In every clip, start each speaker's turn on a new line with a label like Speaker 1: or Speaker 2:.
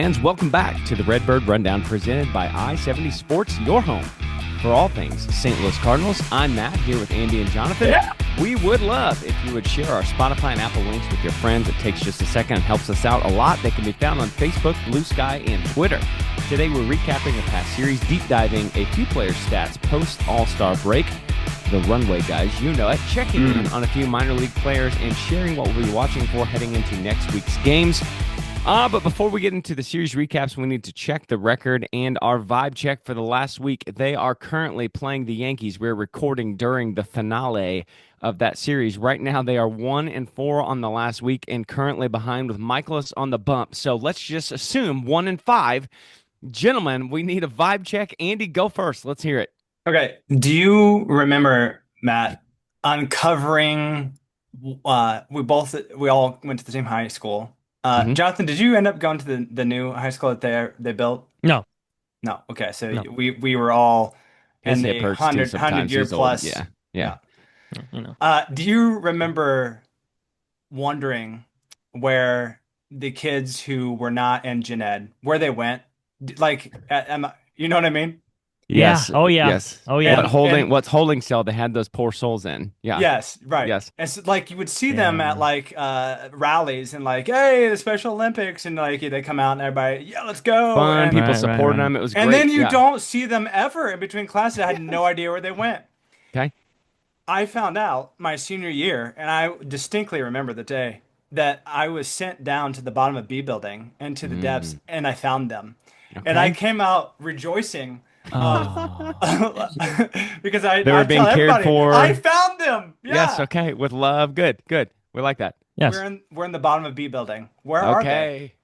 Speaker 1: Fans, welcome back to the Redbird Rundown presented by I-70 Sports, your home for all things St. Louis Cardinals. I'm Matt, here with Andy and Jonathan.
Speaker 2: Yeah.
Speaker 1: We would love if you would share our Spotify and Apple links with your friends. It takes just a second and helps us out a lot. They can be found on Facebook, Blue Sky, and Twitter. Today, we're recapping the past series, deep diving a few players' stats post-All-Star break. The runway guys, you know it, checking in on a few minor league players and sharing what we'll be watching for heading into next week's games. But before we get into the series recaps, we need to check the record and our vibe check for the last week. They are currently playing the Yankees. We're recording during the finale of that series. Right now, they are 1-4 on the last week and currently behind with Michaelis on the bump. So let's just assume 1-5. Gentlemen, we need a vibe check. Andy, go first. Let's hear it.
Speaker 2: Okay. Do you remember, Matt, uncovering we all went to the same high school. Jonathan, did you end up going to the new high school that they built?
Speaker 3: No.
Speaker 2: No. Okay. So
Speaker 3: No.
Speaker 2: we were all
Speaker 1: His
Speaker 2: in the
Speaker 1: hip hurts too
Speaker 2: 100
Speaker 1: sometimes.
Speaker 2: year
Speaker 1: He's old.
Speaker 2: plus.
Speaker 1: Yeah.
Speaker 3: You know.
Speaker 2: Do you remember wondering where the kids who were not in gen ed, where they went? You know what I mean?
Speaker 1: Yes.
Speaker 3: Yeah. Oh, yeah.
Speaker 1: Yes.
Speaker 3: Oh, yeah.
Speaker 1: What's holding cell they had those poor souls in. Yeah.
Speaker 2: Yes, right.
Speaker 1: Yes.
Speaker 2: It's like you would see them
Speaker 3: Yeah.
Speaker 2: at like rallies and like, hey, the Special Olympics, and like they come out and everybody, yeah, let's go.
Speaker 1: Fun.
Speaker 2: And,
Speaker 1: People
Speaker 3: Right,
Speaker 1: supporting
Speaker 3: right.
Speaker 1: them. It was great.
Speaker 2: and then you
Speaker 1: Yeah.
Speaker 2: don't see them ever in between classes. I had no idea where they went.
Speaker 1: Okay.
Speaker 2: I found out my senior year, and I distinctly remember the day that I was sent down to the bottom of B building and to the depths, and I found them. And I came out rejoicing. Because I
Speaker 1: They were being
Speaker 2: tell
Speaker 1: cared
Speaker 2: everybody,
Speaker 1: for.
Speaker 2: I found them. Yeah.
Speaker 1: Yes. Okay. With love. Good. We like that.
Speaker 3: Yes.
Speaker 2: We're in the bottom of B building. Where are they?
Speaker 1: Okay.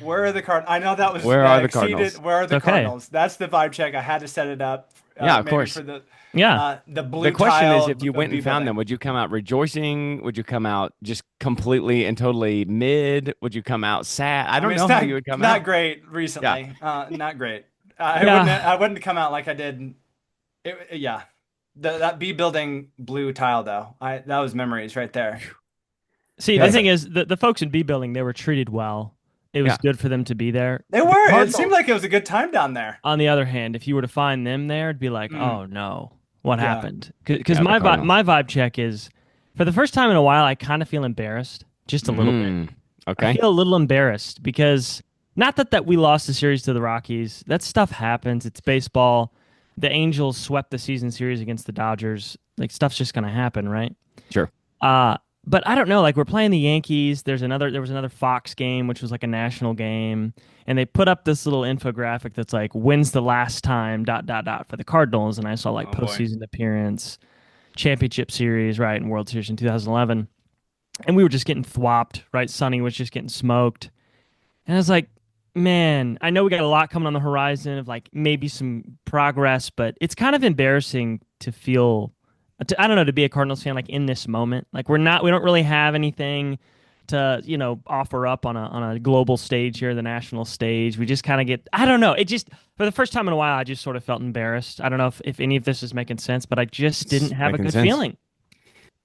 Speaker 2: Where are the Cardinals? I know that was
Speaker 1: Where
Speaker 2: that
Speaker 1: are the
Speaker 2: exceeded-
Speaker 1: Cardinals?
Speaker 2: Where are the
Speaker 3: It's okay.
Speaker 2: Cardinals? That's the vibe check. I had to set it up.
Speaker 1: Yeah, of
Speaker 2: maybe
Speaker 1: course.
Speaker 2: For the
Speaker 3: Yeah.
Speaker 2: the blue
Speaker 1: The question is,
Speaker 2: tile
Speaker 1: if you
Speaker 2: of
Speaker 1: went
Speaker 2: B
Speaker 1: and found
Speaker 2: building.
Speaker 1: them, would you come out rejoicing? Would you come out just completely and totally mid? Would you come out sad? I don't
Speaker 2: mean,
Speaker 1: know
Speaker 2: it's
Speaker 1: how
Speaker 2: not,
Speaker 1: you would come
Speaker 2: not
Speaker 1: out.
Speaker 2: great recently. Not great.
Speaker 3: Yeah.
Speaker 2: I wouldn't come out like I did. Yeah. That B building blue tile though. That was memories right there.
Speaker 3: See,
Speaker 1: Yeah.
Speaker 3: the thing is, the folks in B building, they were treated well. It was
Speaker 1: Yeah.
Speaker 3: good for them to be there.
Speaker 2: They were. It
Speaker 1: Cardinals-
Speaker 2: seemed like it was a good time down there.
Speaker 3: On the other hand, if you were to find them there, it'd be like, oh no, what
Speaker 2: Yeah.
Speaker 3: happened? Because
Speaker 1: Yeah, the
Speaker 3: my
Speaker 1: Cardinals.
Speaker 3: vibe check is, for the first time in a while, I kind of feel embarrassed, just a little bit. I
Speaker 1: Okay.
Speaker 3: feel a little embarrassed because not that we lost the series to the Rockies. That stuff happens. It's baseball. The Angels swept the season series against the Dodgers. Like, stuff's just going to happen, right?
Speaker 1: Sure.
Speaker 3: But I don't know. Like, we're playing the Yankees. There was another Fox game, which was like a national game, and they put up this little infographic that's like, when's the last time ... for the Cardinals, and I saw like
Speaker 2: Oh, boy.
Speaker 3: postseason appearance, championship series, right, and World Series in 2011, and we were just getting thwopped, right? Sonny was just getting smoked, and I was like, man, I know we got a lot coming on the horizon of like maybe some progress, but it's kind of embarrassing to feel. I don't know, to be a Cardinals fan like in this moment. Like we don't really have anything to, offer up on a global stage here, the national stage. We just kind of get, I don't know. It just, for the first time in a while, I just sort of felt embarrassed. I don't know if any of this is making sense, but I just didn't have a
Speaker 1: making
Speaker 3: good
Speaker 1: sense.
Speaker 3: feeling.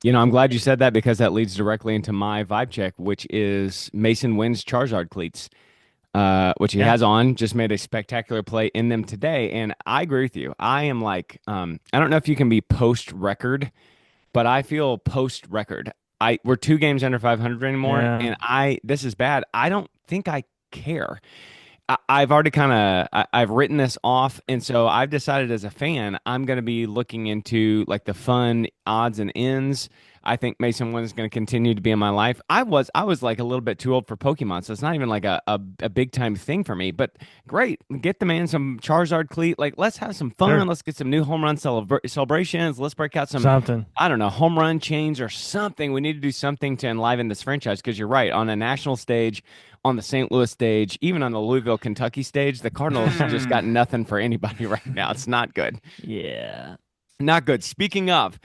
Speaker 1: I'm glad you said that because that leads directly into my vibe check, which is Mason Wynn's Charizard cleats, which he has on. Just made a spectacular play in them today, and I agree with you. I am like, I don't know if you can be post-record, but I feel post-record. We're 2 games under 500 anymore,
Speaker 3: Yeah.
Speaker 1: and this is bad. I don't think I care. I've already I've written this off, and so I've decided as a fan, I'm going to be looking into like the fun odds and ends. I think Mason Wynn is going to continue to be in my life. I was like a little bit too old for Pokemon, so it's not even like a big time thing for me. But great, get the man some Charizard cleat. Like, let's have some fun.
Speaker 3: Sure.
Speaker 1: Let's get some new home run celebrations. Let's break out some
Speaker 3: Something.
Speaker 1: I don't know, home run chains or something. We need to do something to enliven this franchise because you're right. On a national stage, on the St. Louis stage, even on the Louisville, Kentucky stage, the Cardinals just got nothing for anybody right now. It's not good.
Speaker 3: Yeah.
Speaker 1: Not good. Speaking of,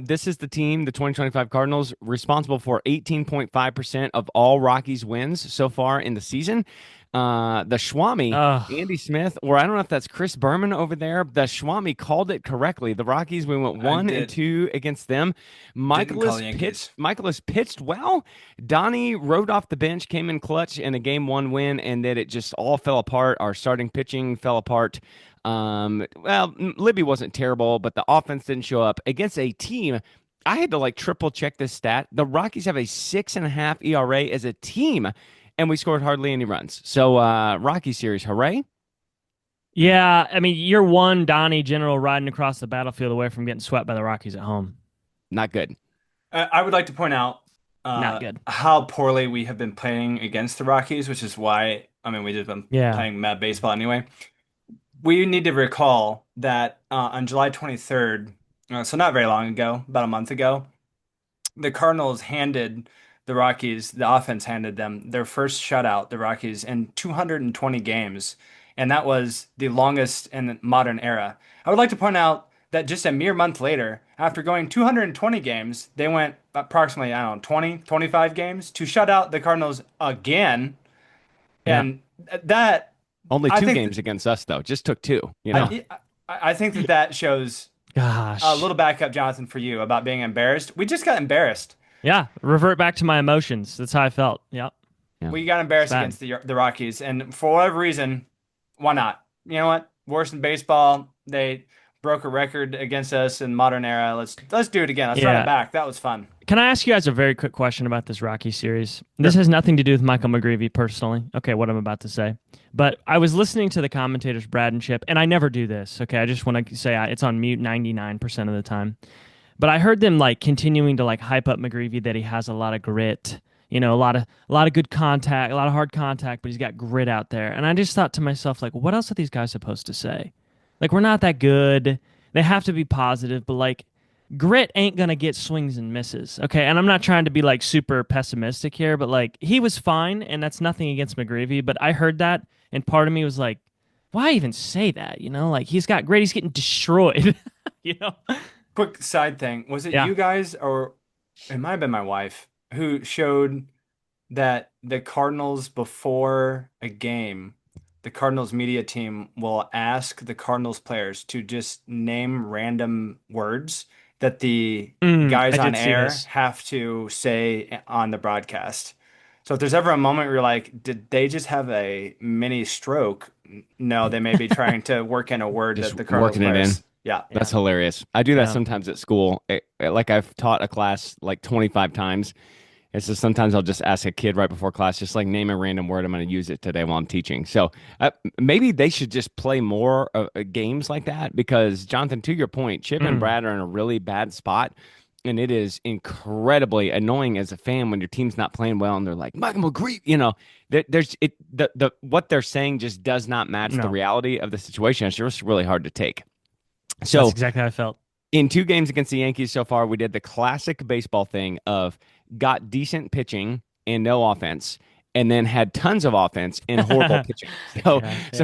Speaker 1: this is the team, the 2025 Cardinals, responsible for 18.5% of all Rockies wins so far in the season. The Schwami,
Speaker 3: Ugh,
Speaker 1: Andy Smith, or I don't know if that's Chris Berman over there. The Schwami called it correctly. The Rockies, we went
Speaker 2: I
Speaker 1: 1-2 against them.
Speaker 2: didn't call the Yankees.
Speaker 1: Michaelis pitched well. Donnie rode off the bench, came in clutch in a game one win, and then it just all fell apart. Our starting pitching fell apart. Libby wasn't terrible, but the offense didn't show up against a team. I had to like triple check this stat. The Rockies have a 6.5 ERA as a team, and we scored hardly any runs. So, Rocky series, hooray!
Speaker 3: yeah. I mean, you're one Donnie General riding across the battlefield away from getting swept by the Rockies at home.
Speaker 1: Not good.
Speaker 2: I would like to point out
Speaker 3: Not good.
Speaker 2: how poorly we have been playing against the Rockies, which is why, I mean, we just been
Speaker 3: Yeah.
Speaker 2: playing mad baseball anyway. We need to recall that on July 23rd, so not very long ago, about a month ago, the Cardinals handed the offense handed them their first shutout, the Rockies, in 220 games. And that was the longest in the modern era. I would like to point out that just a mere month later, after going 220 games, they went approximately, I don't know, 20, 25 games to shut out the Cardinals again.
Speaker 3: Yeah.
Speaker 2: And that,
Speaker 1: Only
Speaker 2: I
Speaker 1: two
Speaker 2: think,
Speaker 1: games against us, though. Just took two, you know?
Speaker 2: I think that shows
Speaker 3: Gosh.
Speaker 2: a little backup, Jonathan, for you about being embarrassed. We just got embarrassed.
Speaker 3: Yeah. Revert back to my emotions. That's how I felt. Yep.
Speaker 1: Yeah.
Speaker 2: We got embarrassed
Speaker 3: Bad.
Speaker 2: against the Rockies, and for whatever reason, why not? You know what? Worse in baseball. They broke a record against us in modern era. Let's do it again. Let's run
Speaker 3: Yeah.
Speaker 2: it back. That was fun.
Speaker 3: Can I ask you guys a very quick question about this Rocky series? This has nothing to do with Michael McGreevy personally. Okay, what I'm about to say. But I was listening to the commentators, Brad and Chip, and I never do this. Okay, I just want to say it's on mute 99% of the time. But I heard them like continuing to like hype up McGreevy that he has a lot of grit, a lot of good contact, a lot of hard contact, but he's got grit out there. And I just thought to myself, like, what else are these guys supposed to say? Like, we're not that good. They have to be positive, but like grit ain't gonna get swings and misses. Okay. And I'm not trying to be like super pessimistic here, but like he was fine, and that's nothing against McGreevy. But I heard that, and part of me was like, why even say that? Like he's got grit, he's getting destroyed. you know?
Speaker 2: Quick side thing. Was it
Speaker 3: Yeah.
Speaker 2: you guys, or it might have been my wife, who showed that the Cardinals before a game, the Cardinals media team will ask the Cardinals players to just name random words that the guys
Speaker 3: I
Speaker 2: on
Speaker 3: did see
Speaker 2: air
Speaker 3: this.
Speaker 2: have to say on the broadcast. So if there's ever a moment where you're like, did they just have a mini stroke? No, they may be trying to work in a word
Speaker 1: Just
Speaker 2: that the Cardinals
Speaker 1: working it in.
Speaker 2: players. Yeah.
Speaker 1: That's hilarious. I do that
Speaker 3: Yeah.
Speaker 1: sometimes at school. Like I've taught a class like 25 times. It's just sometimes I'll just ask a kid right before class, just like name a random word. I'm going to use it today while I'm teaching. So maybe they should just play more games like that because, Jonathan, to your point, Chip and Brad are in a really bad spot. And it is incredibly annoying as a fan when your team's not playing well and they're like, Michael McGree, what they're saying just does not match the
Speaker 3: No.
Speaker 1: reality of the situation. It's just really hard to take.
Speaker 3: That's
Speaker 1: So
Speaker 3: exactly how I felt.
Speaker 1: in 2 games against the Yankees so far, we did the classic baseball thing of got decent pitching and no offense, and then had tons of offense and horrible pitching. So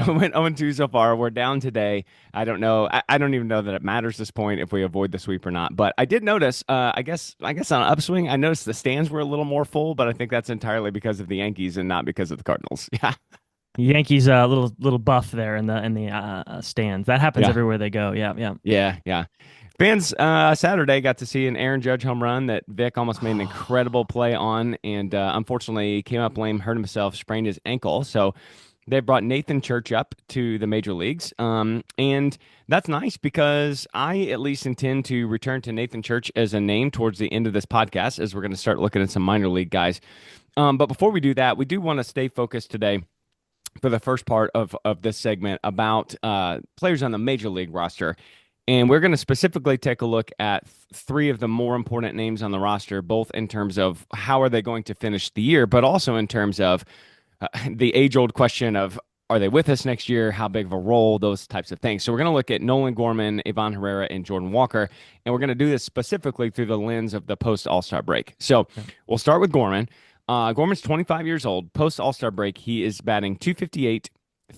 Speaker 1: we went 0-2 so far. We're down today. I don't know. I don't even know that it matters at this point if we avoid the sweep or not. But I did notice, I guess on an upswing, I noticed the stands were a little more full, but I think that's entirely because of the Yankees and not because of the Cardinals. Yeah.
Speaker 3: Yankees little buff there in the stands. That happens
Speaker 1: Yeah.
Speaker 3: everywhere they go. Yeah.
Speaker 1: Yeah. Fans, Saturday got to see an Aaron Judge home run that Vic almost made an incredible play on, and unfortunately came up lame, hurt himself, sprained his ankle. So they brought Nathan Church up to the major leagues, and that's nice because I at least intend to return to Nathan Church as a name towards the end of this podcast, as we're going to start looking at some minor league guys. But before we do that, we do want to stay focused today for the first part of this segment about players on the major league roster. And we're going to specifically take a look at 3 of the more important names on the roster, both in terms of how are they going to finish the year, but also in terms of the age-old question of are they with us next year, how big of a role, those types of things. So we're going to look at Nolan Gorman, Ivan Herrera, and Jordan Walker, and we're going to do this specifically through the lens of the post-All-Star break. So we'll start with Gorman. Gorman's 25 years old. Post-All-Star break, he is batting .258,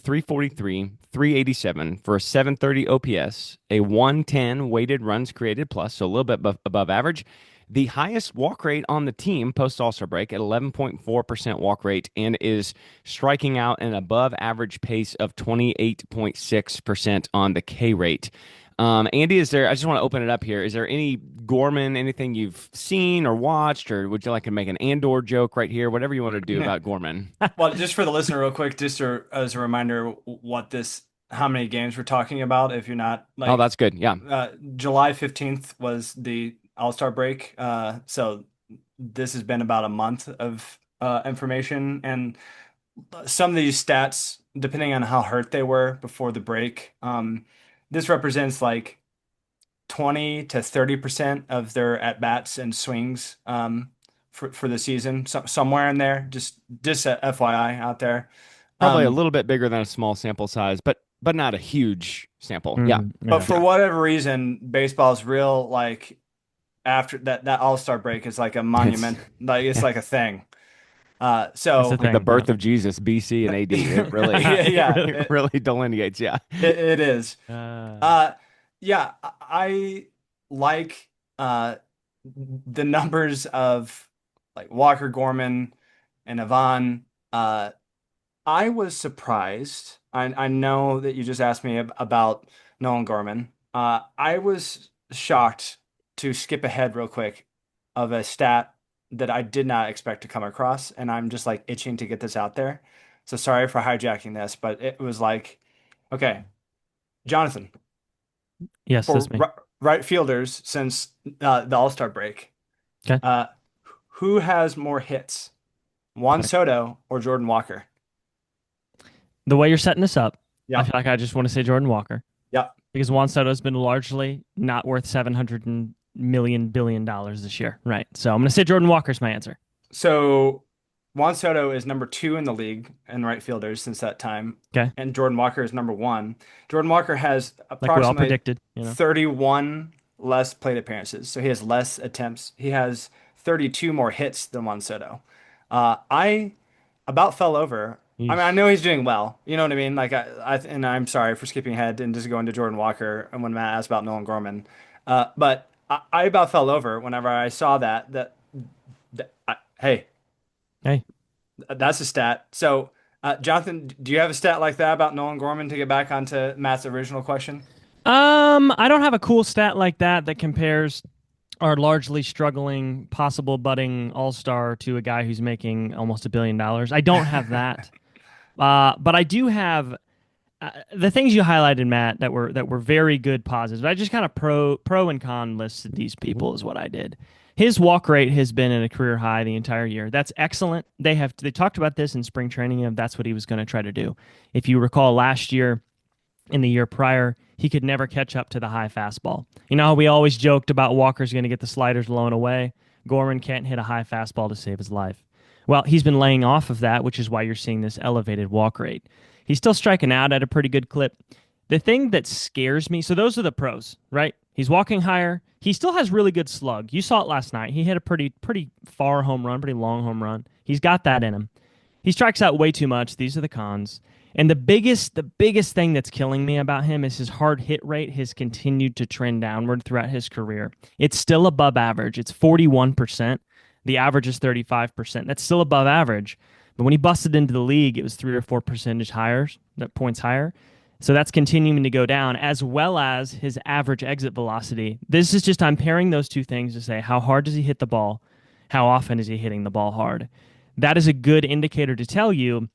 Speaker 1: .343, .387 for a .730 OPS, a .110 weighted runs created plus, so a little bit above average, the highest walk rate on the team post All-Star break at 11.4% walk rate, and is striking out an above average pace of 28.6% on the K rate. Andy, I just want to open it up here. Is there any Gorman, anything you've seen or watched, or would you like to make an Andor joke right here? Whatever you want to do about Gorman.
Speaker 2: Well, just for the listener, real quick, as a reminder, how many games we're talking about. If you're not
Speaker 1: Oh, that's good. Yeah.
Speaker 2: July 15th was the All-Star break. So this has been about a month of information, and some of these stats, depending on how hurt they were before the break, this represents like 20 to 30% of their at bats and swings for the season, somewhere in there. Just a FYI out there.
Speaker 1: Probably a little bit bigger than a small sample size, but not a huge sample. Yeah.
Speaker 2: But for whatever reason, baseball's real, like, after that All-Star break is like a monument, like it's like a thing. So
Speaker 1: like the birth of Jesus, BC and AD. It really, it really delineates. Yeah,
Speaker 2: it is. Yeah, I like the numbers of like Walker, Gorman, and Ivan. I was surprised. I know that you just asked me about Nolan Gorman. I was shocked to skip ahead real quick of a stat that I did not expect to come across, and I'm just like itching to get this out there. So sorry for hijacking this, but it was like, okay, Jonathan,
Speaker 3: Yes,
Speaker 2: for
Speaker 3: that's me.
Speaker 2: Right fielders since the All-Star break,
Speaker 3: Okay.
Speaker 2: who has more hits, Juan Soto or Jordan Walker?
Speaker 3: The way you're setting this up,
Speaker 2: Yeah.
Speaker 3: I feel like I just want to say Jordan Walker.
Speaker 2: Yeah.
Speaker 3: Because Juan Soto has been largely not worth $700 million billion this year. Right. So I'm going to say Jordan Walker's my answer.
Speaker 2: So Juan Soto is number 2 in the league in right fielders since that time.
Speaker 3: Okay.
Speaker 2: And Jordan Walker is number 1. Jordan Walker has
Speaker 3: Like we all
Speaker 2: approximately
Speaker 3: predicted,
Speaker 2: 31 less plate appearances. So he has less attempts. He has 32 more hits than Juan Soto. I about fell over. I mean, I know he's doing well. You know what I mean? Like, and I'm sorry for skipping ahead and just going to Jordan Walker and when Matt asked about Nolan Gorman. But I about fell over whenever I saw hey, that's a stat. So, Jonathan, do you have a stat like that about Nolan Gorman to get back onto Matt's original question?
Speaker 3: I don't have a cool stat like that compares our largely struggling, possible budding all-star to a guy who's making almost $1 billion. I don't have that. But I do have the things you highlighted, Matt, that were very good positives. I just kind of pro and con listed these people is what I did. His walk rate has been at a career high the entire year. That's excellent. They talked about this in spring training, and that's what he was going to try to do. If you recall last year, in the year prior, he could never catch up to the high fastball. You know how we always joked about Walker's going to get the sliders blown away? Gorman can't hit a high fastball to save his life. Well, he's been laying off of that, which is why you're seeing this elevated walk rate. He's still striking out at a pretty good clip. The thing that scares me, so those are the pros, right? He's walking higher. He still has really good slug. You saw it last night. He hit a pretty far home run, pretty long home run. He's got that in him. He strikes out way too much. These are the cons. And the biggest thing that's killing me about him is his hard hit rate has continued to trend downward throughout his career. It's still above average. It's 41%. The average is 35%. That's still above average. But when he busted into the league, it was 3 or 4 percentage points higher. So that's continuing to go down, as well as his average exit velocity. This is just, I'm pairing those two things to say, how hard does he hit the ball? How often is he hitting the ball hard? That is a good indicator to tell you,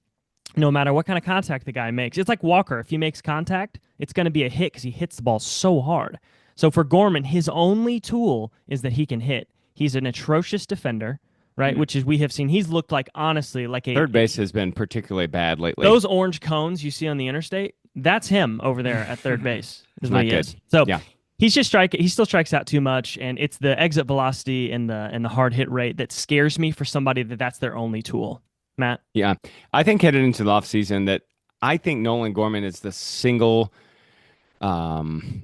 Speaker 3: no matter what kind of contact the guy makes. It's like Walker. If he makes contact, it's going to be a hit because he hits the ball so hard. So for Gorman, his only tool is that he can hit. He's an atrocious defender, right? Mm-hmm. Which is, we have seen, he's looked like, honestly, like a...
Speaker 1: Third base has been particularly bad lately.
Speaker 3: Those orange cones you see on the interstate, that's him over there at third base, is what he is. So yeah. He still strikes out too much, and it's the exit velocity and the hard hit rate that scares me for somebody that's their only tool. Matt?
Speaker 1: Yeah. I think headed into the offseason that I think Nolan Gorman is the single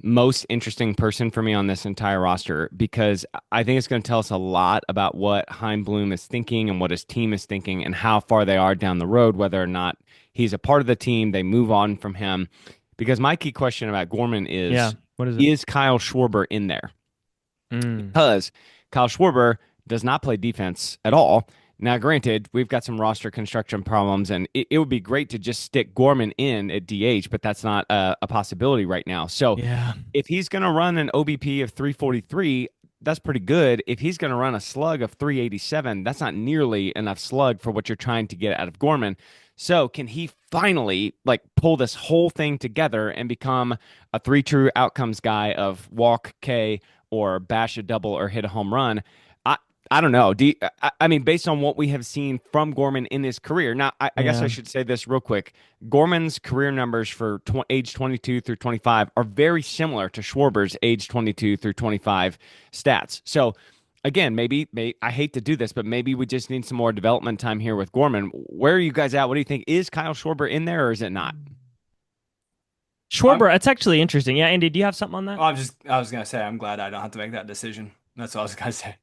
Speaker 1: most interesting person for me on this entire roster, because I think it's going to tell us a lot about what Chaim Bloom is thinking and what his team is thinking and how far they are down the road, whether or not he's a part of the team, they move on from him. Because my key question about Gorman is,
Speaker 3: what is it?
Speaker 1: Is Kyle Schwarber in there? Because Kyle Schwarber does not play defense at all. Now, granted, we've got some roster construction problems, and it would be great to just stick Gorman in at DH, but that's not a possibility right now. So
Speaker 3: Yeah.
Speaker 1: if he's going to run an OBP of 343, that's pretty good. If he's going to run a slug of 387, that's not nearly enough slug for what you're trying to get out of Gorman. So can he finally like pull this whole thing together and become a 3 true outcomes guy of walk K or bash a double or hit a home run? I don't know. I mean, based on what we have seen from Gorman in his career. Now, I guess I should say this real quick. Gorman's career numbers for age 22 through 25 are very similar to Schwarber's age 22 through 25 stats. So, again, maybe I hate to do this, but maybe we just need some more development time here with Gorman. Where are you guys at? What do you think? Is Kyle Schwarber in there or is it not?
Speaker 3: Schwarber, it's actually interesting. Yeah, Andy, do you have something on that?
Speaker 2: I was gonna say I'm glad I don't have to make that decision. That's what I was gonna say.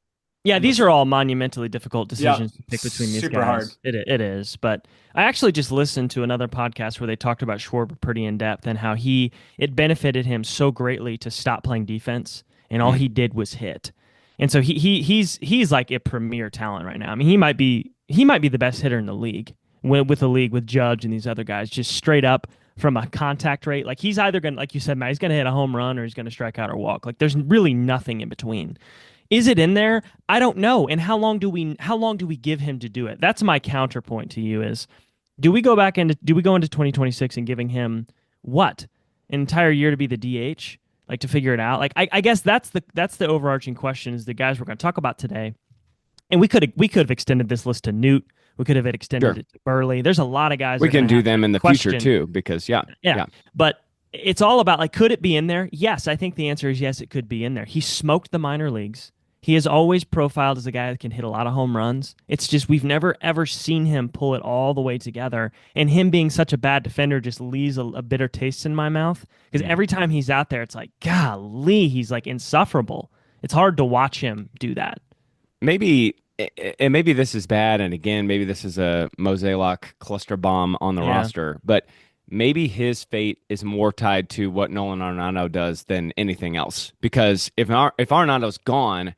Speaker 3: Yeah, these are all monumentally difficult decisions to pick between these
Speaker 2: super
Speaker 3: guys.
Speaker 2: hard.
Speaker 3: It is. But I actually just listened to another podcast where they talked about Schwarber pretty in depth and how it benefited him so greatly to stop playing defense, and all he did was hit. And so he's like a premier talent right now. I mean, he might be the best hitter in the league with Judge and these other guys, just straight up from a contact rate. Like he's either gonna, like you said, Matt, he's gonna hit a home run or he's gonna strike out or walk. Like there's really nothing in between. Is it in there? I don't know. And how long do we give him to do it? That's my counterpoint to you is do we go into 2026 and giving him what? An entire year to be the DH? Like to figure it out? Like I guess that's the overarching question is the guys we're going to talk about today. And we could have extended this list to Newt. We could have extended it to Burley. There's a lot of guys.
Speaker 1: We can do them in the future too, because yeah.
Speaker 3: But it's all about like, could it be in there? Yes, I think the answer is yes, it could be in there. He smoked the minor leagues. He is always profiled as a guy that can hit a lot of home runs. It's just we've never, ever seen him pull it all the way together. And him being such a bad defender just leaves a bitter taste in my mouth. Because every time he's out there, it's like, golly, he's like insufferable. It's hard to watch him do that.
Speaker 1: Maybe this is bad. And again, maybe this is a Mozeliak cluster bomb on the roster. But maybe his fate is more tied to what Nolan Arenado does than anything else. Because if Arenado's gone,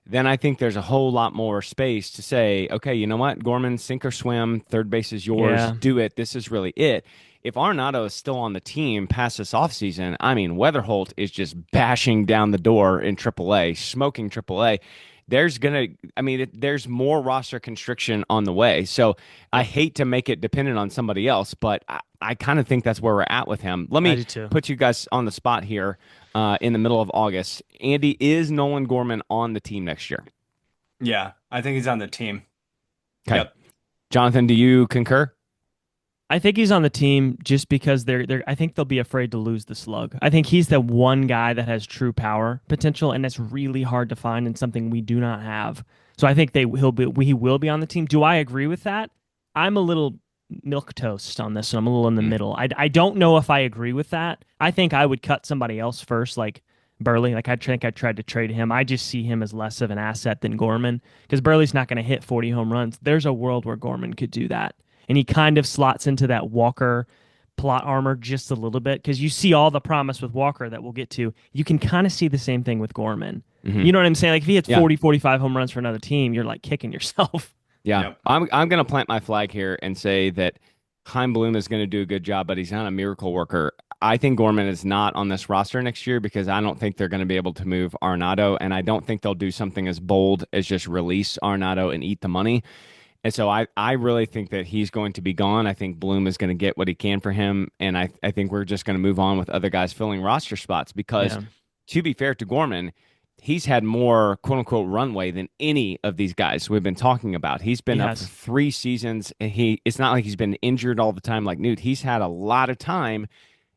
Speaker 1: then I think there's a whole lot more space to say, okay, you know what? Gorman, sink or swim, third base is yours. Yeah. Do it. This is really it. If Arenado is still on the team past this offseason, I mean, Weatherholt is just bashing down the door in AAA, smoking AAA. There's more roster constriction on the way. So I hate to make it dependent on somebody else, but I kind of think that's where we're at with him. Let me put you guys on the spot here in the middle of August. Andy, is Nolan Gorman on the team next year?
Speaker 2: Yeah, I think he's on the team.
Speaker 1: Okay.
Speaker 2: Yep.
Speaker 1: Jonathan, do you concur?
Speaker 3: I think he's on the team just because I think they'll be afraid to lose the slug. I think he's the one guy that has true power potential, and that's really hard to find and something we do not have. So I think he will be on the team. Do I agree with that? I'm a little milquetoast on this, and I'm a little in the middle. I don't know if I agree with that. I think I would cut somebody else first, like Burley. Like I think I tried to trade him. I just see him as less of an asset than Gorman because Burley's not going to hit 40 home runs. There's a world where Gorman could do that. And he kind of slots into that Walker plot armor just a little bit because you see all the promise with Walker that we'll get to. You can kind of see the same thing with Gorman. Mm-hmm. You know what I'm saying? Like if he hits 40, 45 home runs for another team, you're like kicking yourself.
Speaker 1: Yeah. Yep. I'm going to plant my flag here and say that Chaim Bloom is going to do a good job, but he's not a miracle worker. I think Gorman is not on this roster next year because I don't think they're going to be able to move Arenado, and I don't think they'll do something as bold as just release Arenado and eat the money. And so I really think that he's going to be gone. I think Bloom is going to get what he can for him. And I think we're just going to move on with other guys filling roster spots because, to be fair to Gorman, he's had more quote-unquote runway than any of these guys we've been talking about. He's been up for 3 seasons. And it's not like he's been injured all the time like Newt. He's had a lot of time.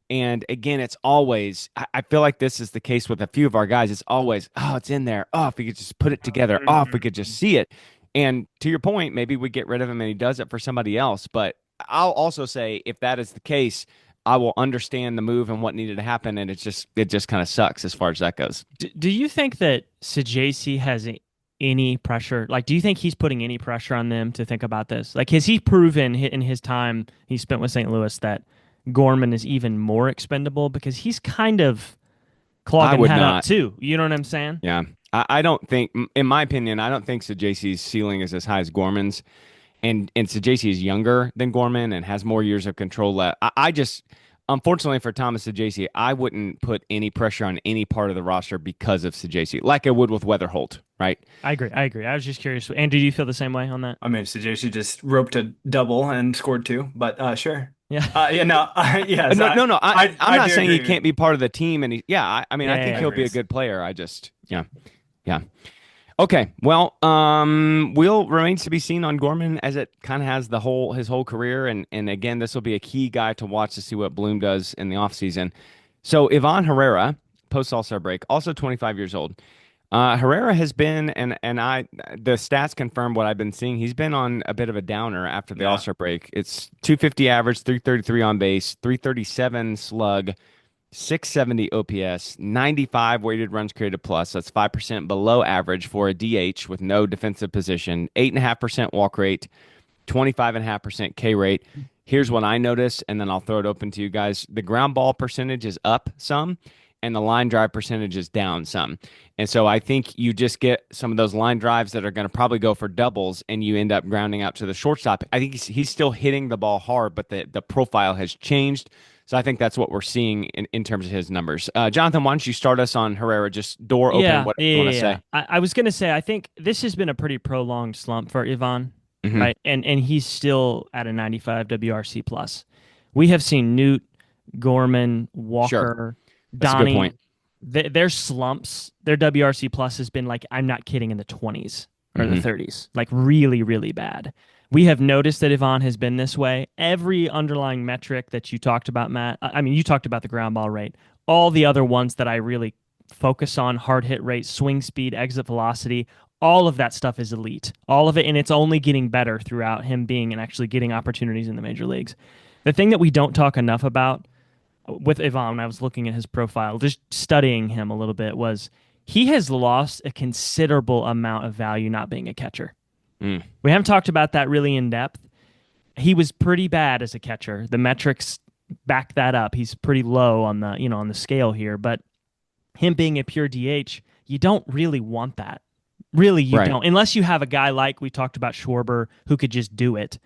Speaker 1: And again, it's always, I feel like this is the case with a few of our guys. It's always, it's in there. Oh, if we could just put it together. Oh, if we could just see it. And to your point, maybe we get rid of him and he does it for somebody else. But I'll also say if that is the case, I will understand the move and what needed to happen. And it just kind of sucks as far as that goes.
Speaker 3: Do you think that Sajaci has any pressure? Like, do you think he's putting any pressure on them to think about this? Like, has he proven in his time he spent with St. Louis that Gorman is even more expendable? Because he's kind of clogging that up too. You know what I'm saying?
Speaker 1: Yeah. I don't think, in my opinion, I don't think Sajayce's ceiling is as high as Gorman's. And Sajayce is younger than Gorman and has more years of control left. I just, unfortunately for Thomas Sajayce, I wouldn't put any pressure on any part of the roster because of Sajayce, like I would with Weatherholt, right?
Speaker 3: I agree. I agree. I was just curious. Andrew, do you feel the same way on that?
Speaker 2: I mean, Sujeci just roped a double and scored two, but sure.
Speaker 3: Yeah.
Speaker 2: Yeah, no, yes,
Speaker 1: No, no, no. I'm
Speaker 2: I
Speaker 1: not
Speaker 2: do
Speaker 1: saying he
Speaker 2: agree.
Speaker 1: can't be part of the team. And yeah, I mean, I
Speaker 3: Yeah,
Speaker 1: think
Speaker 3: yeah,
Speaker 1: he'll be a
Speaker 2: Agrees.
Speaker 1: good player. I just, yeah, yeah. Okay, well, will remains to be seen on Gorman as it kind of has his whole career, and again, this will be a key guy to watch to see what Bloom does in the offseason. So Ivan Herrera, post All-Star break, also 25 years old. Herrera has been, the stats confirm what I've been seeing. He's been on a bit of a downer after the
Speaker 2: Yeah.
Speaker 1: All-Star break. It's 250 average, 333 on base, 337 slug, 670 OPS, 95 weighted runs created plus. That's 5% below average for a DH with no defensive position. 8.5% walk rate, 25.5% K rate. Here's what I noticed, and then I'll throw it open to you guys. The ground ball percentage is up some, and the line drive percentage is down some. And so I think you just get some of those line drives that are going to probably go for doubles, and you end up grounding out to the shortstop. I think he's still hitting the ball hard, but the profile has changed. So I think that's what we're seeing in terms of his numbers. Jonathan, why don't you start us on Herrera? Just door open,
Speaker 3: yeah,
Speaker 1: whatever
Speaker 3: yeah,
Speaker 1: you want
Speaker 3: yeah.
Speaker 1: to
Speaker 3: Yeah.
Speaker 1: say.
Speaker 3: I was gonna say I think this has been a pretty prolonged slump for Ivan,
Speaker 1: Hmm.
Speaker 3: right? And he's still at a 95 WRC plus. We have seen Newt, Gorman,
Speaker 1: Sure.
Speaker 3: Walker,
Speaker 1: That's a good
Speaker 3: Donnie.
Speaker 1: point.
Speaker 3: Their slumps, their WRC plus has been like, I'm not kidding, in the 20s or the
Speaker 1: Hmm.
Speaker 3: 30s, like really, really bad. We have noticed that Ivan has been this way. Every underlying metric that you talked about, Matt, I mean, you talked about the ground ball rate. All the other ones that I really focus on, hard hit rate, swing speed, exit velocity, all of that stuff is elite. All of it, and it's only getting better throughout him being and actually getting opportunities in the major leagues. The thing that we don't talk enough about with Ivan, when I was looking at his profile, just studying him a little bit, was he has lost a considerable amount of value not being a catcher.
Speaker 1: Mm.
Speaker 3: We haven't talked about that really in depth. He was pretty bad as a catcher. The metrics back that up. He's pretty low on the scale here, but him being a pure DH, you don't really want that. Really, you
Speaker 1: Right.
Speaker 3: don't. Unless you have a guy like we talked about Schwarber who could just do it.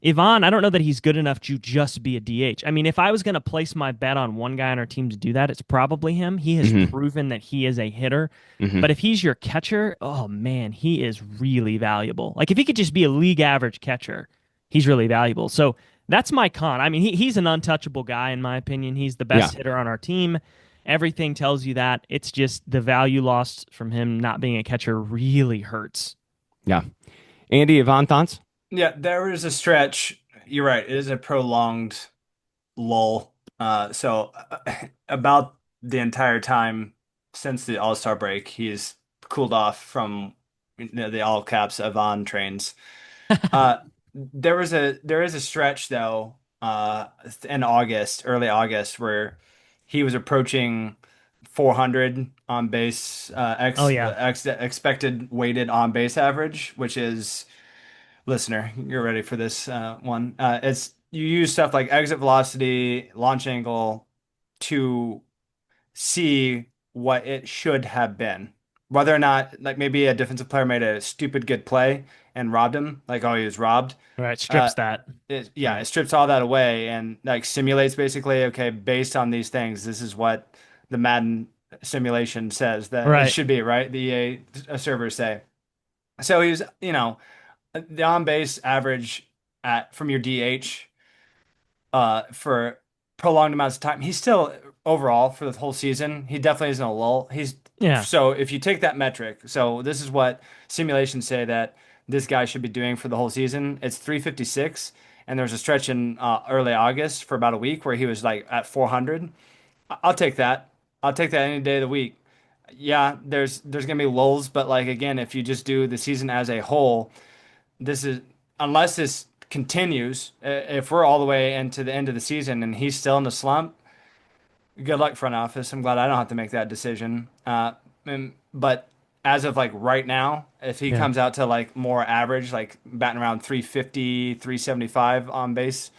Speaker 3: Ivan, I don't know that he's good enough to just be a DH. I mean, if I was going to place my bet on one guy on our team to do that, it's probably him. He has
Speaker 1: Hmm.
Speaker 3: proven that he is a hitter.
Speaker 1: Hmm.
Speaker 3: But if he's your catcher, oh man, he is really valuable. Like if he could just be a league average catcher, he's really valuable. So that's my con. I mean, he's an untouchable guy in my opinion. He's the
Speaker 1: Yeah.
Speaker 3: best hitter on our team. Everything tells you that. It's just the value lost from him not being a catcher really hurts.
Speaker 1: Yeah. Andy, Ivan, thoughts?
Speaker 2: Yeah, there was a stretch. You're right. It is a prolonged lull. About the entire time since the All-Star break, he's cooled off from the all caps Avon trains. Uh, there is a stretch though, in August, early August, where he was approaching 400 on base,
Speaker 3: Oh yeah.
Speaker 2: expected weighted on base average, which is, listener, you're ready for this one. It's you use stuff like exit velocity, launch angle to see what it should have been. Whether or not, like maybe a defensive player made a stupid good play and robbed him, like oh he was robbed.
Speaker 3: All right,
Speaker 2: Uh,
Speaker 3: strips that.
Speaker 2: yeah,
Speaker 3: Right.
Speaker 2: it strips all that away and like simulates basically, okay, based on these things, this is what the Madden simulation says that it
Speaker 3: Right.
Speaker 2: should be, right? The EA servers say. So he's, the on base average at from your DH for prolonged amounts of time. He's still overall for the whole season. He definitely isn't a lull. He's
Speaker 3: Yeah.
Speaker 2: so if you take that metric, so this is what simulations say that this guy should be doing for the whole season. It's 356, and there's a stretch in early August for about a week where he was like at 400. I'll take that. I'll take that any day of the week. Yeah, there's gonna be lulls, but like again, if you just do the season as a whole, this is unless this continues, if we're all the way into the end of the season and he's still in the slump, good luck front office. I'm glad I don't have to make that decision. But as of like right now, if he
Speaker 3: Yeah.
Speaker 2: comes out to like more average, like batting around 350, 375 on base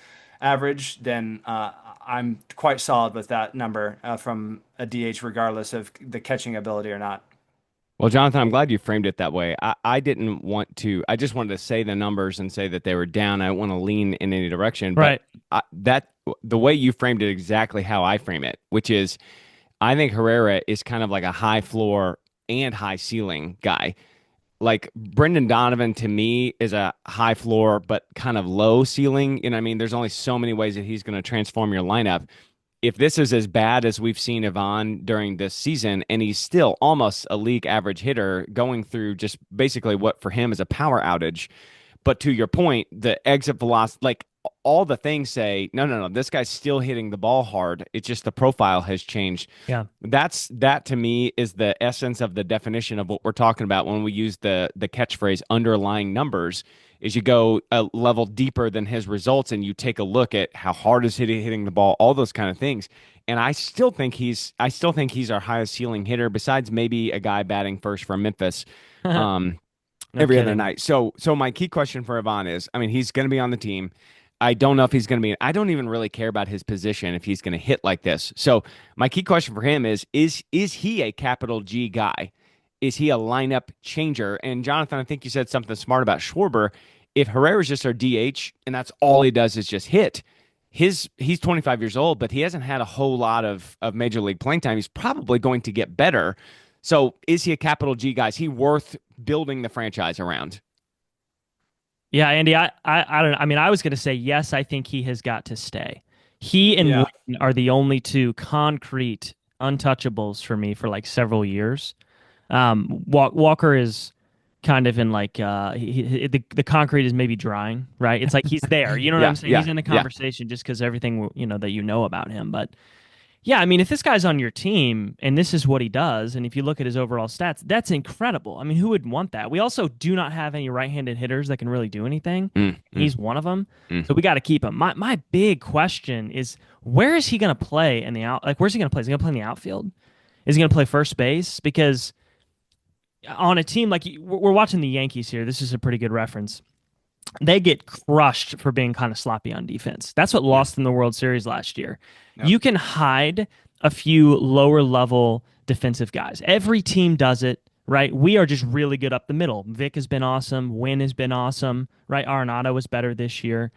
Speaker 2: average, then I'm quite solid with that number from a DH, regardless of the catching ability or not.
Speaker 1: Well, Jonathan, I'm glad you framed it that way. I didn't want to, I just wanted to say the numbers and say that they were down. I don't want to lean in any direction, but
Speaker 3: Right.
Speaker 1: the way you framed it exactly how I frame it, which is I think Herrera is kind of like a high floor and high ceiling guy. Like Brendan Donovan to me is a high floor but kind of low ceiling. You know what I mean? There's only so many ways that he's going to transform your lineup. If this is as bad as we've seen Ivan during this season, and he's still almost a league average hitter going through just basically what for him is a power outage. But to your point, the exit velocity, like all the things say, no, no, no, this guy's still hitting the ball hard. It's just the profile has changed.
Speaker 3: Yeah.
Speaker 1: That to me is the essence of the definition of what we're talking about when we use the catchphrase underlying numbers. Is you go a level deeper than his results and you take a look at how hard is he hitting the ball, all those kind of things. And I still think he's our highest ceiling hitter, besides maybe a guy batting first from Memphis. Um,
Speaker 3: No
Speaker 1: every other
Speaker 3: kidding.
Speaker 1: night. So my key question for Ivan is, I mean, he's going to be on the team. I don't know if he's going to be. I don't even really care about his position if he's going to hit like this. So my key question for him is he a capital G guy? Is he a lineup changer? And Jonathan, I think you said something smart about Schwarber. If Herrera's just our DH and that's all he does is just hit, he's 25 years old, but he hasn't had a whole lot of major league playing time. He's probably going to get better. So is he a capital G guy? Is he worth building the franchise around?
Speaker 3: Yeah, Andy, I don't know. I mean, I was going to say yes, I think he has got to stay. He and
Speaker 2: Yeah.
Speaker 3: Wynn are the only two concrete untouchables for me for like several years. Walker is kind of in like the concrete is maybe drying, right? It's like he's there. You know what I'm
Speaker 1: Yeah,
Speaker 3: saying?
Speaker 1: yeah,
Speaker 3: He's in the
Speaker 1: yeah.
Speaker 3: conversation just because everything that you know about him. But yeah, I mean, if this guy's on your team and this is what he does, and if you look at his overall stats, that's incredible. I mean, who would want that? We also do not have any right-handed hitters that can really do anything.
Speaker 1: Mm, mm,
Speaker 3: He's one of them,
Speaker 1: mm.
Speaker 3: so we got to keep him. My big question is, where is he going to play in the out? Like, where's he going to play? Is he going to play in the outfield? Is he going to play first base? Because on a team like we're watching the Yankees here, this is a pretty good reference. They get crushed for being kind of sloppy on defense. That's what
Speaker 1: Yeah.
Speaker 3: lost them the World Series last year.
Speaker 2: Yep.
Speaker 3: You can hide a few lower level defensive guys. Every team does it, right? We are just really good up the middle. Vic has been awesome. Wynn has been awesome, right? Arenado was better this year.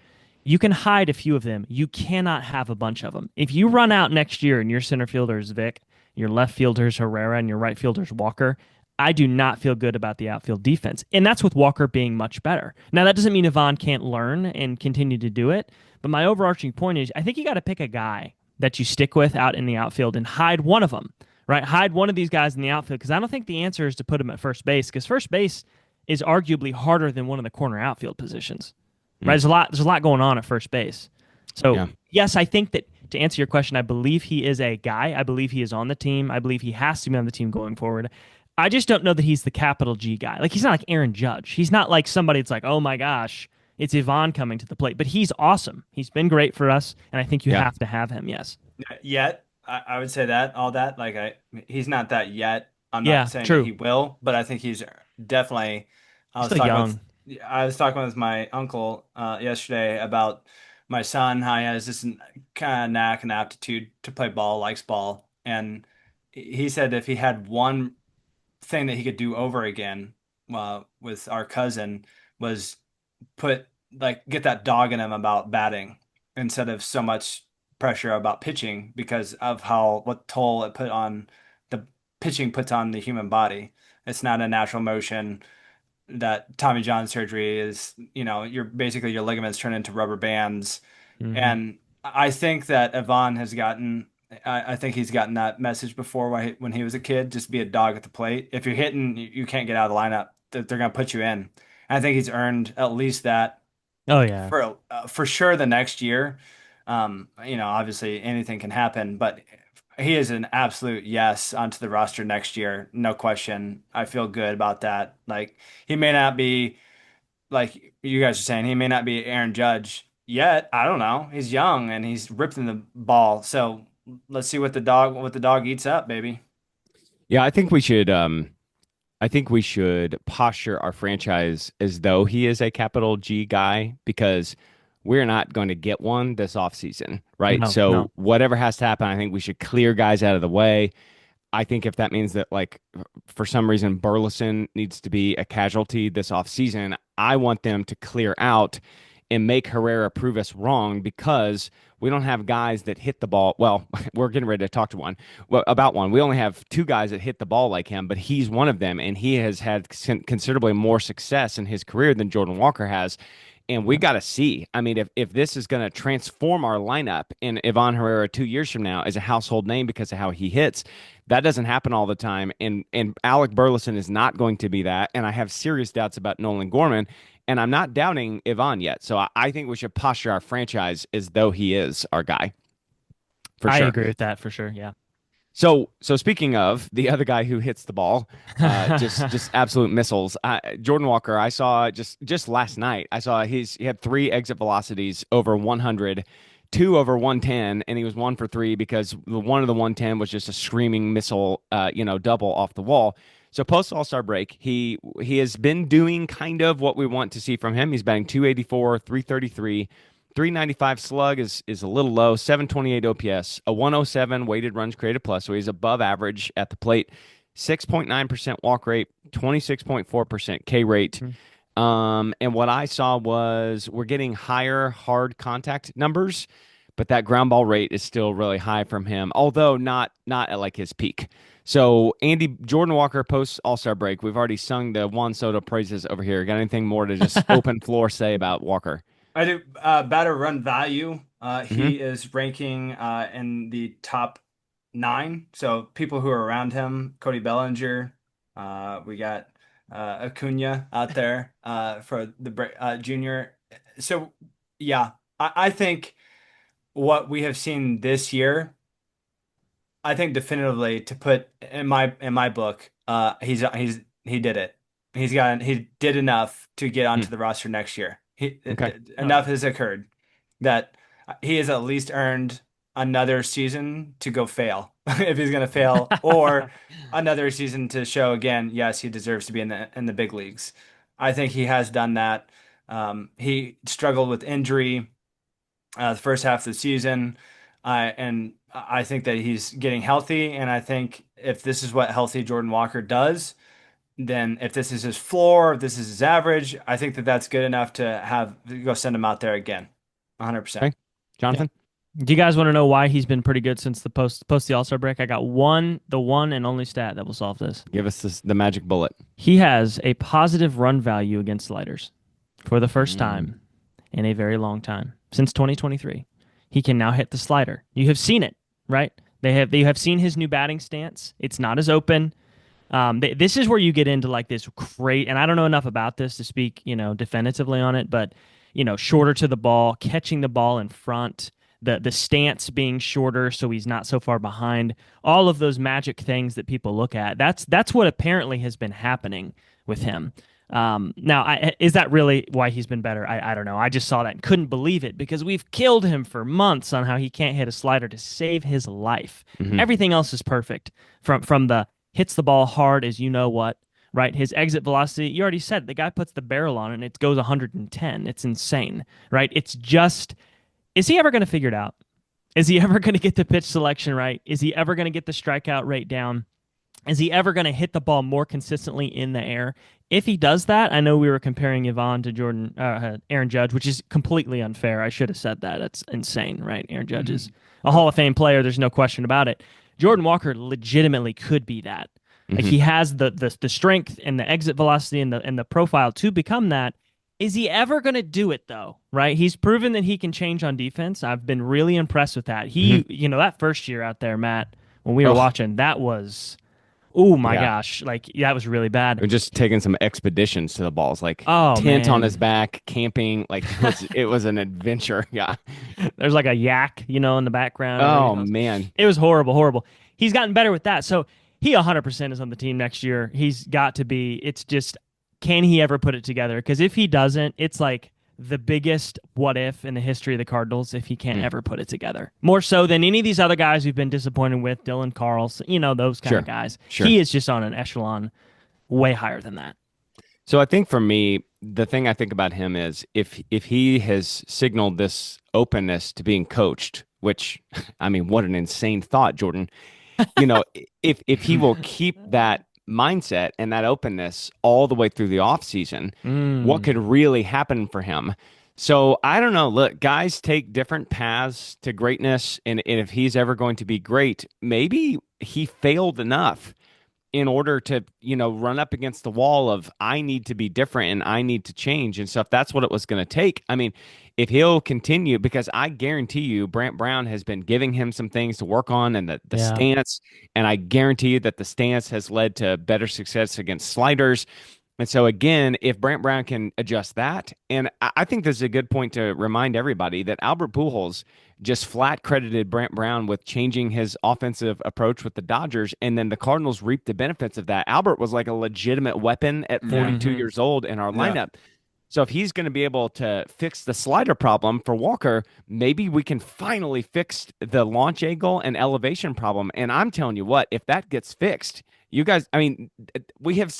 Speaker 3: You can hide a few of them. You cannot have a bunch of them. If you run out next year and your center fielder is Vic, your left fielder is Herrera, and your right fielder is Walker, I do not feel good about the outfield defense. And that's with Walker being much better. Now, that doesn't mean Ivan can't learn and continue to do it. But my overarching point is I think you got to pick a guy that you stick with out in the outfield and hide one of them, right? Hide one of these guys in the outfield because I don't think the answer is to put him at first base because first base is arguably harder than one of the corner outfield positions, right? There's a lot going on at first base. So,
Speaker 1: Yeah.
Speaker 3: yes, I think that to answer your question, I believe he is a guy. I believe he is on the team. I believe he has to be on the team going forward. I just don't know that he's the capital G guy. Like he's not like Aaron Judge. He's not like somebody that's like, oh my gosh, it's Ivan coming to the plate. But he's awesome. He's been great for us, and I think you
Speaker 1: Yeah.
Speaker 3: have to have him. Yes.
Speaker 2: Yet, I would say that all that he's not that yet. I'm
Speaker 3: Yeah.
Speaker 2: not saying that
Speaker 3: True.
Speaker 2: he will, but I think he's definitely. I
Speaker 3: He's
Speaker 2: was
Speaker 3: still
Speaker 2: talking
Speaker 3: young.
Speaker 2: I was talking with my uncle yesterday about my son, how he has this kind of knack and aptitude to play ball, likes ball, and he said if he had one thing that he could do over again with our cousin was put get that dog in him about batting instead of so much pressure about pitching because of how what toll it put on the pitching puts on the human body. It's not a natural motion that Tommy John surgery is, you're basically your ligaments turn into rubber bands.
Speaker 3: Hmm.
Speaker 2: And I think that Ivan has gotten, I think he's gotten that message before when he was a kid, just be a dog at the plate. If you're hitting, you can't get out of the lineup. They're going to put you in. And I think he's earned at least that
Speaker 3: Oh yeah.
Speaker 2: for sure the next year. Obviously anything can happen, but he is an absolute yes onto the roster next year, no question. I feel good about that. Like he may not be like you guys are saying, he may not be Aaron Judge yet. I don't know. He's young and he's ripping the ball. So let's see what the dog eats up, baby.
Speaker 1: Yeah, I think we should posture our franchise as though he is a capital G guy because we're not going to get one this offseason, right?
Speaker 3: No.
Speaker 1: So
Speaker 3: No.
Speaker 1: whatever has to happen, I think we should clear guys out of the way. I think if that means that, like, for some reason Burleson needs to be a casualty this offseason, I want them to clear out and make Herrera prove us wrong, because we don't have guys that hit the ball. Well, we're getting ready to talk to one, about one. We only have two guys that hit the ball like him, but he's one of them, and he has had considerably more success in his career than Jordan Walker has. And we got to see. I mean, if this is going to transform our lineup, and Ivan Herrera 2 years from now is a household name because of how he hits, that doesn't happen all the time. And Alec Burleson is not going to be that. And I have serious doubts about Nolan Gorman. And I'm not doubting Ivan yet. So I think we should posture our franchise as though he is our guy. For
Speaker 3: I
Speaker 1: sure.
Speaker 3: agree with that for sure. Yeah.
Speaker 1: So speaking of the other guy who hits the ball, just absolute missiles. Jordan Walker, I saw just last night. I saw he had 3 exit velocities over 100, 2 over 110, and he was 1 for 3 because one of the 110 was just a screaming missile, double off the wall. So post All-Star break, he has been doing kind of what we want to see from him. He's batting 284, 333. 395 slug is a little low, 728 OPS, a 107 weighted runs created plus, so he's above average at the plate, 6.9% walk rate, 26.4% K rate. And what I saw was we're getting higher hard contact numbers, but that ground ball rate is still really high from him, although not at like his peak. So Andy, Jordan Walker post All-Star break, we've already sung the Juan Soto praises over here. Got anything more to just open floor say about Walker?
Speaker 2: I do. Batter run value. He
Speaker 1: Mm-hmm.
Speaker 2: is ranking in the top 9. So people who are around him, Cody Bellinger, we got Acuna out there for the junior. So yeah, I think what we have seen this year, I think definitively to put in my book, he did it. He did enough to get onto the roster next year.
Speaker 1: Okay.
Speaker 2: Enough has occurred that he has at least earned another season to go fail if he's going to fail, or another season to show again, yes, he deserves to be in the big leagues. I think he has done that. He struggled with injury the first half of the season, and I think that he's getting healthy. And I think if this is what healthy Jordan Walker does, then if this is his floor, if this is his average, I think that that's good enough to go send him out there again, 100%.
Speaker 1: Okay. Jonathan?
Speaker 3: Do you guys want to know why he's been pretty good since the post the All-Star break? I got the one and only stat that will solve this.
Speaker 1: Give us the magic bullet.
Speaker 3: He has a positive run value against sliders for the first time in a very long time, since 2023. He can now hit the slider. You have seen it, right? You have seen his new batting stance. It's not as open. This is where you get into like this great, and I don't know enough about this to speak, definitively on it, but shorter to the ball, catching the ball in front, the stance being shorter so he's not so far behind, all of those magic things that people look at. That's what apparently has been happening with him. Now, is that really why he's been better? I don't know. I just saw that and couldn't believe it because we've killed him for months on how he can't hit a slider to save his life. Everything else is perfect from the hits the ball hard as you know what, right? His exit velocity, you already said, the guy puts the barrel on it and it goes 110. It's insane, right? It's just, is he ever going to figure it out? Is he ever going to get the pitch selection right? Is he ever going to get the strikeout rate down? Is he ever going to hit the ball more consistently in the air? If he does that, I know we were comparing Ivan to Aaron Judge, which is completely unfair. I should have said that. That's insane, right? Aaron Judge is a Hall of Fame player. There's no question about it. Jordan Walker legitimately could be that. Like he has the strength and the exit velocity and the profile to become that. Is he ever going to do it though? Right? He's proven that he can change on defense. I've been really impressed with that. He, that first year out there, Matt, when we were watching, that was, oh my gosh, like that was really bad.
Speaker 1: We're just taking some expeditions to the balls, like tent on his back, camping. Like it was an adventure. Yeah.
Speaker 3: There's like a yak, in the background.
Speaker 1: Oh man,
Speaker 3: it was horrible. He's gotten better with that. So he 100% is on the team next year. He's got to be. It's just, can he ever put it together? Because if he doesn't, it's like the biggest what if in the history of the Cardinals if he can't ever put it together. More so than any of these other guys we've been disappointed with, Dylan Carlson, those kind of guys.
Speaker 1: Sure.
Speaker 3: He is just on an echelon way higher than that.
Speaker 1: So I think for me, the thing I think about him is if he has signaled this openness to being coached, which, I mean, what an insane thought, Jordan. if he will keep that mindset and that openness all the way through the offseason, what could really happen for him. So I don't know. Look, guys take different paths to greatness, and if he's ever going to be great, maybe he failed enough in order to, run up against the wall of I need to be different and I need to change. And so if that's what it was going to take, I mean, if he'll continue, because I guarantee you, Brant Brown has been giving him some things to work on and the
Speaker 3: Yeah.
Speaker 1: stance, and I guarantee you that the stance has led to better success against sliders. And so again, if Brant Brown can adjust that, and I think this is a good point to remind everybody that Albert Pujols just flat credited Brant Brown with changing his offensive approach with the Dodgers, and then the Cardinals reaped the benefits of that. Albert was like a legitimate weapon at 42 years old in our lineup. So if he's going to be able to fix the slider problem for Walker, maybe we can finally fix the launch angle and elevation problem. And I'm telling you what, if that gets fixed, you guys, I mean,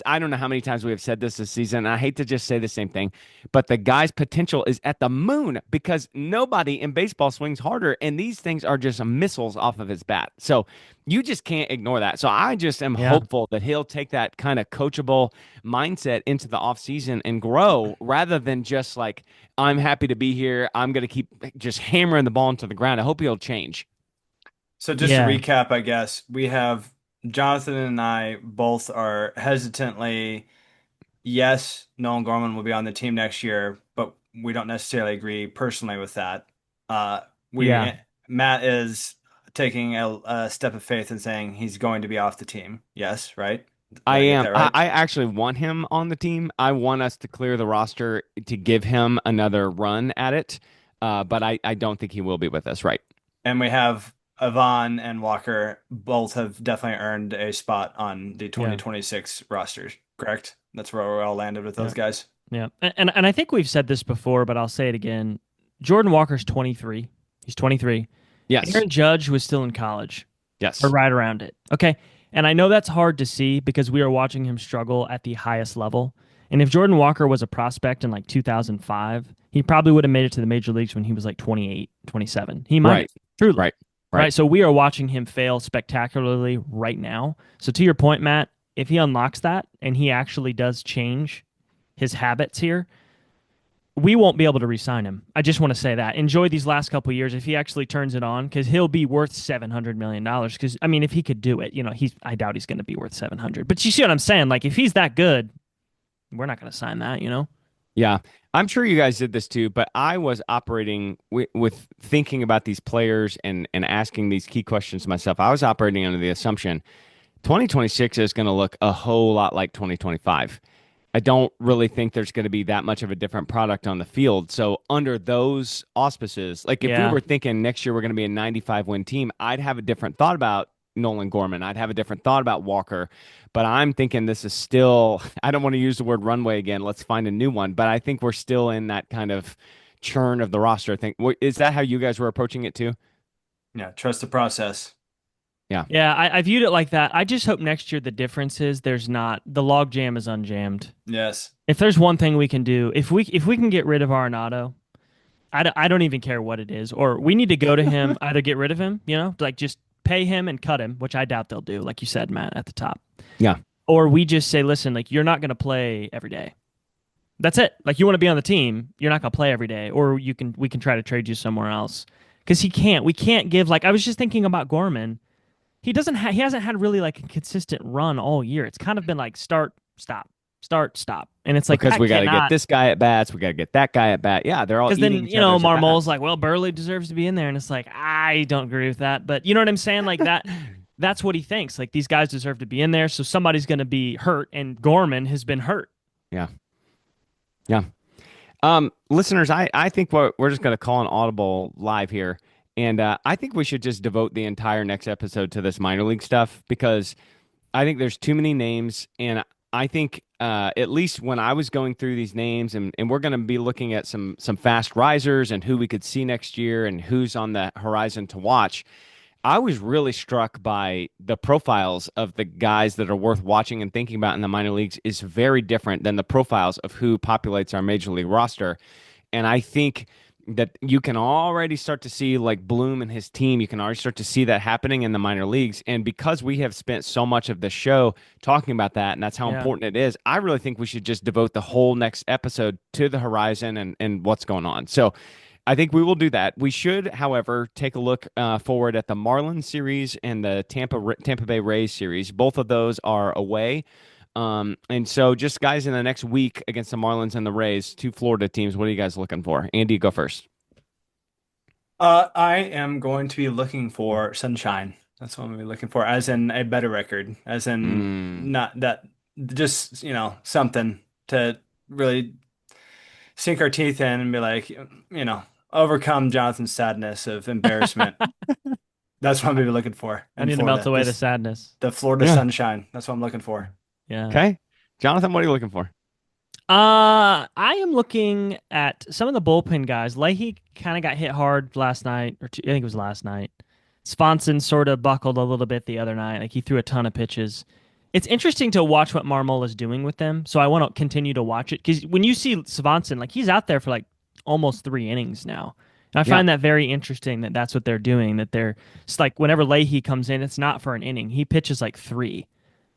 Speaker 1: I don't know how many times we have said this season, and I hate to just say the same thing, but the guy's potential is at the moon because nobody in baseball swings harder, and these things are just missiles off of his bat. So you just can't ignore that. So I just am hopeful that he'll take that kind of coachable mindset into the offseason and grow rather than just like, I'm happy to be here. I'm going to keep just hammering the ball into the ground. I hope he'll change.
Speaker 2: So just to recap, I guess we have Jonathan and I both are hesitantly, yes, Nolan Gorman will be on the team next year, but we don't necessarily agree personally with that. Matt is taking a step of faith and saying he's going to be off the team. Yes, right?
Speaker 1: I am.
Speaker 2: Right?
Speaker 1: I actually want him on the team. I want us to clear the roster to give him another run at it. But I don't think he will be with us, right?
Speaker 2: And we have Ivan and Walker both have definitely earned a spot on the 2026 rosters, correct? That's where we all landed with those guys.
Speaker 3: Yeah. And I think we've said this before, but I'll say it again. Jordan Walker's 23. He's 23.
Speaker 1: Yes.
Speaker 3: Aaron Judge was still in college.
Speaker 1: Yes.
Speaker 3: Or right around it. Okay. And I know that's hard to see because we are watching him struggle at the highest level. And if Jordan Walker was a prospect in like 2005, he probably would have made it to the major leagues when he was like 28, 27. He might.
Speaker 1: Right.
Speaker 3: Truly.
Speaker 1: Right.
Speaker 3: So we are watching him fail spectacularly right now. So to your point, Matt, if he unlocks that and he actually does change his habits here, we won't be able to re-sign him. I just want to say that. Enjoy these last couple of years if he actually turns it on, because he'll be worth $700 million. Because, I mean, if he could do it, I doubt he's going to be worth 700. But you see what I'm saying? Like, if he's that good, we're not going to sign that,
Speaker 1: Yeah. I'm sure you guys did this too, but I was operating with thinking about these players and asking these key questions myself. I was operating under the assumption 2026 is going to look a whole lot like 2025. I don't really think there's going to be that much of a different product on the field. So under those auspices, like if we were thinking next year we're going to be a 95-win team, I'd have a different thought about Nolan Gorman. I'd have a different thought about Walker. But I'm thinking this is still, I don't want to use the word runway again. Let's find a new one. But I think we're still in that kind of churn of the roster. I think, is that how you guys were approaching it too?
Speaker 2: Yeah, trust the process.
Speaker 3: Yeah, I viewed it like that. I just hope next year the difference is there's not, the log jam is unjammed.
Speaker 2: Yes.
Speaker 3: If there's one thing we can do, if we can get rid of Arenado, I don't even care what it is, or we need to go to him, either get rid of him, like just pay him and cut him, which I doubt they'll do, like you said, Matt, at the top.
Speaker 1: Yeah.
Speaker 3: Or we just say, listen, like you're not going to play every day. That's it. Like you want to be on the team, you're not going to play every day, or we can try to trade you somewhere else. Because we can't give, like I was just thinking about Gorman. He hasn't had really like a consistent run all year. It's kind of been like start, stop. And it's like,
Speaker 1: because we got to get this guy at bats, we got to get that guy at bat. Yeah, they're all
Speaker 3: because then Marmol's like, well, Burley deserves to be in there, and it's like I don't agree with that, but you know what I'm saying? Like that, that's what he thinks. Like these guys deserve to be in there, so somebody's going to be hurt, and Gorman has been hurt.
Speaker 1: Yeah. Listeners, I think we're just going to call an audible live here. And I think we should just devote the entire next episode to this minor league stuff because I think there's too many names. And I think at least when I was going through these names, and we're going to be looking at some fast risers and who we could see next year and who's on the horizon to watch, I was really struck by the profiles of the guys that are worth watching and thinking about in the minor leagues is very different than the profiles of who populates our major league roster. And I think that you can already start to see like Bloom and his team. You can already start to see that happening in the minor leagues. And because we have spent so much of the show talking about that, and that's how important it is, I really think we should just devote the whole next episode to the horizon and what's going on. So I think we will do that. We should, however, take a look forward at the Marlins series and the Tampa Bay Rays series. Both of those are away. And so just guys in the next week against the Marlins and the Rays, 2 Florida teams, what are you guys looking for? Andy, go first.
Speaker 2: I am going to be looking for sunshine. That's what I'm going to be looking for, as in a better record, as in not that, just, something to really sink our teeth in and be like, overcome Jonathan's sadness of embarrassment. That's what I'm going to be looking for.
Speaker 3: I need to melt away the sadness.
Speaker 2: The Florida sunshine. That's what I'm looking for.
Speaker 3: Yeah.
Speaker 1: Okay. Jonathan, what are you looking for?
Speaker 3: I am looking at some of the bullpen guys. Leahy kind of got hit hard last night, I think it was last night. Swanson sort of buckled a little bit the other night. Like, he threw a ton of pitches. It's interesting to watch what Marmol is doing with them, so I want to continue to watch it. Because when you see Swanson, like, he's out there for like almost 3 innings now. And I find that very interesting that that's what they're doing, that it's like whenever Leahy comes in, it's not for an inning. He pitches like 3.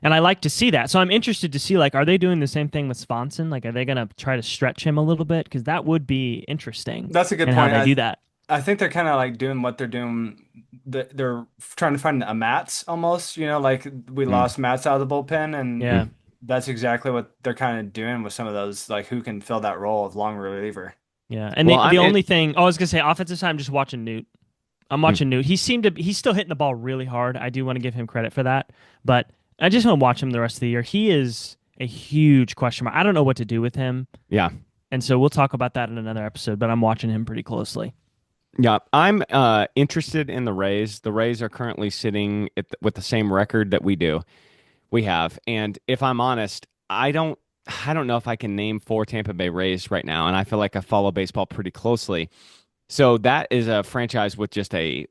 Speaker 3: And I like to see that. So I'm interested to see, like, are they doing the same thing with Swanson? Like, are they going to try to stretch him a little bit? Because that would be interesting.
Speaker 2: That's a good point.
Speaker 3: How they do that.
Speaker 2: I think they're kind of like doing what they're doing. They're trying to find a Mats almost, like we lost Mats out of the bullpen. And that's exactly what they're kind of doing with some of those, like, who can fill that role of long reliever.
Speaker 3: Yeah. And the only thing, I was going to say, offensive side, I'm just watching Newt. I'm watching Newt. He's still hitting the ball really hard. I do want to give him credit for that. But I just want to watch him the rest of the year. He is a huge question mark. I don't know what to do with him.
Speaker 1: Yeah.
Speaker 3: And so we'll talk about that in another episode, but I'm watching him pretty closely.
Speaker 1: Yeah, I'm interested in the Rays. The Rays are currently sitting with the same record that we have. And if I'm honest, I don't know if I can name 4 Tampa Bay Rays right now, and I feel like I follow baseball pretty closely. So that is a franchise with just a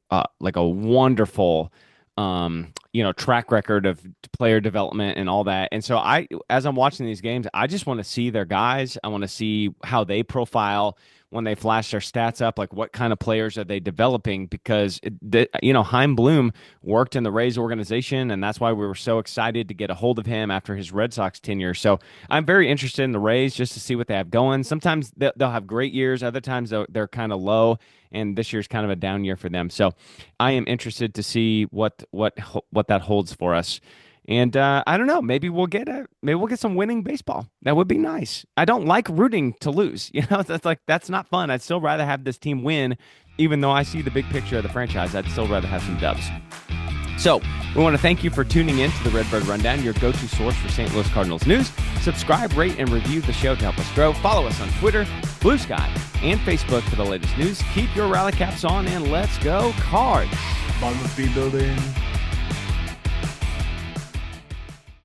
Speaker 1: wonderful track record of player development and all that. And so as I'm watching these games, I just want to see their guys. I want to see how they profile when they flash their stats up, like what kind of players are they developing? Because Chaim Bloom worked in the Rays organization, and that's why we were so excited to get a hold of him after his Red Sox tenure. So I'm very interested in the Rays just to see what they have going. Sometimes they'll have great years, other times they're kind of low, and this year's kind of a down year for them. So I am interested to see what that holds for us. And I don't know. Maybe we'll get some winning baseball. That would be nice. I don't like rooting to lose. That's not fun. I'd still rather have this team win, even though I see the big picture of the franchise. I'd still rather have some dubs. So we want to thank you for tuning in to the Redbird Rundown, your go-to source for St. Louis Cardinals news. Subscribe, rate, and review the show to help us grow. Follow us on Twitter, Blue Sky, and Facebook for the latest news. Keep your rally caps on, and let's go Cards.
Speaker 2: Bottom of B building.